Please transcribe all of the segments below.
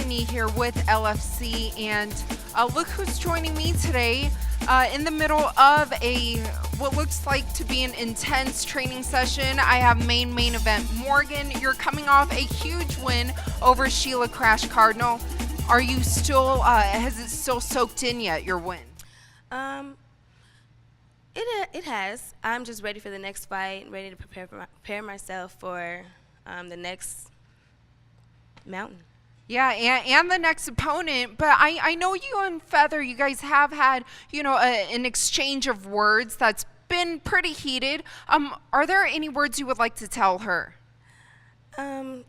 Stephanie here with LFC, and look who's joining me today in the middle of what looks like to be an intense training session. I have Maine event Morgan. You're coming off a huge win over Sheila Crash Cardinal. Are you still, has it still soaked in yet, your win? It has. I'm just ready for the next fight, ready to prepare myself for the next mountain. Yeah, and the next opponent. But I know you and Feather, you guys have had, an exchange of words that's been pretty heated. Are there any words you would like to tell her?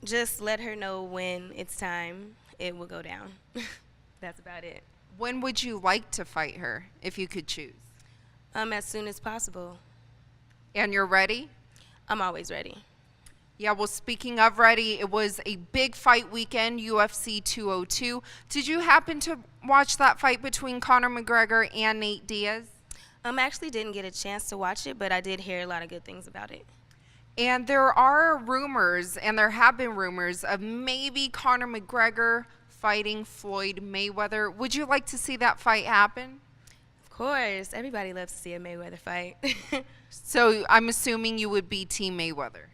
Just let her know when it's time. It will go down. That's about it. When would you like to fight her, if you could choose? As soon as possible. And you're ready? I'm always ready. Yeah, well, speaking of ready, it was a big fight weekend, UFC 202. Did you happen to watch that fight between Conor McGregor and Nate Diaz? I actually didn't get a chance to watch it, but I did hear a lot of good things about it. And there are rumors, and there have been rumors, of maybe Conor McGregor fighting Floyd Mayweather. Would you like to see that fight happen? Of course. Everybody loves to see a Mayweather fight. So I'm assuming you would be Team Mayweather.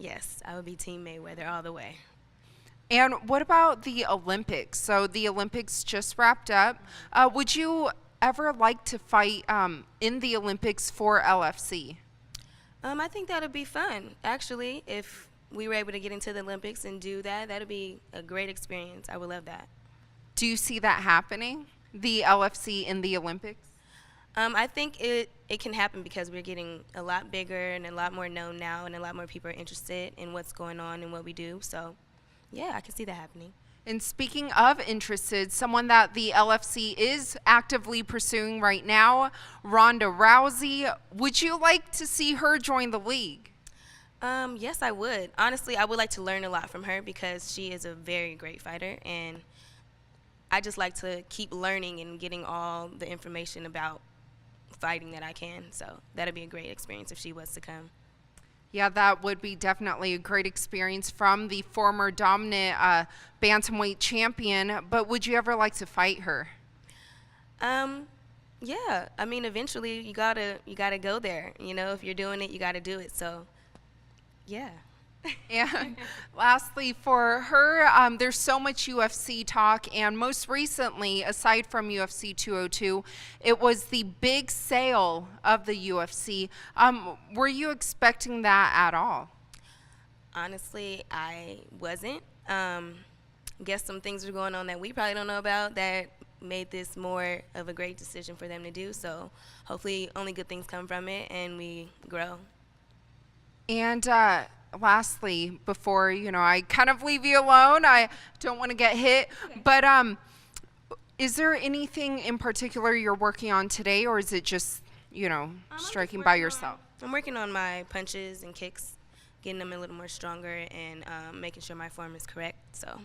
Yes, I would be Team Mayweather all the way. And what about the Olympics? So the Olympics just wrapped up. Would you ever like to fight in the Olympics for LFC? I think that would be fun. Actually, if we were able to get into the Olympics and do that, that would be a great experience. I would love that. Do you see that happening, the LFC in the Olympics? I think it can happen because we're getting a lot bigger and a lot more known now, and a lot more people are interested in what's going on and what we do. So, yeah, I can see that happening. And speaking of interested, someone that the LFC is actively pursuing right now, Ronda Rousey. Would you like to see her join the league? Yes, I would. Honestly, I would like to learn a lot from her because she is a very great fighter, and I just like to keep learning and getting all the information about fighting that I can. So that'd be a great experience if she was to come. Yeah, that would be definitely a great experience from the former dominant bantamweight champion. But would you ever like to fight her? Yeah. I mean, eventually you gotta go there. If you're doing it, you gotta do it. So, yeah. And lastly, for her, there's so much UFC talk, and most recently, aside from UFC 202, it was the big sale of the UFC. Were you expecting that at all? Honestly, I wasn't. Guess some things are going on that we probably don't know about that made this more of a great decision for them to do. So hopefully only good things come from it and we grow. And lastly, before I kind of leave you alone, I don't want to get hit, okay. But is there anything in particular you're working on today, or is it just striking by yourself? I'm working on my punches and kicks, getting them a little more stronger, and making sure my form is correct. So,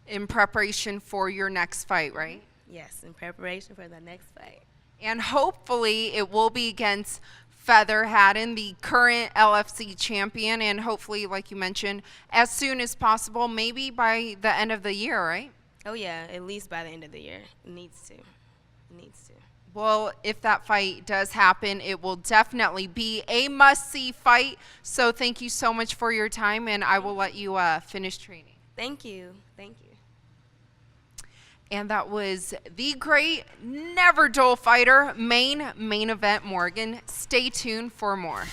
in preparation for your next fight, right? Yes, in preparation for the next fight. And hopefully it will be against Feather Haddon, the current LFC champion, and hopefully, like you mentioned, as soon as possible, maybe by the end of the year, right? Oh, yeah, at least by the end of the year. It needs to. Well, if that fight does happen, it will definitely be a must-see fight. So thank you so much for your time, and I will let you finish training. Thank you. And that was the great, never dull fighter, Maine event Morgan. Stay tuned for more.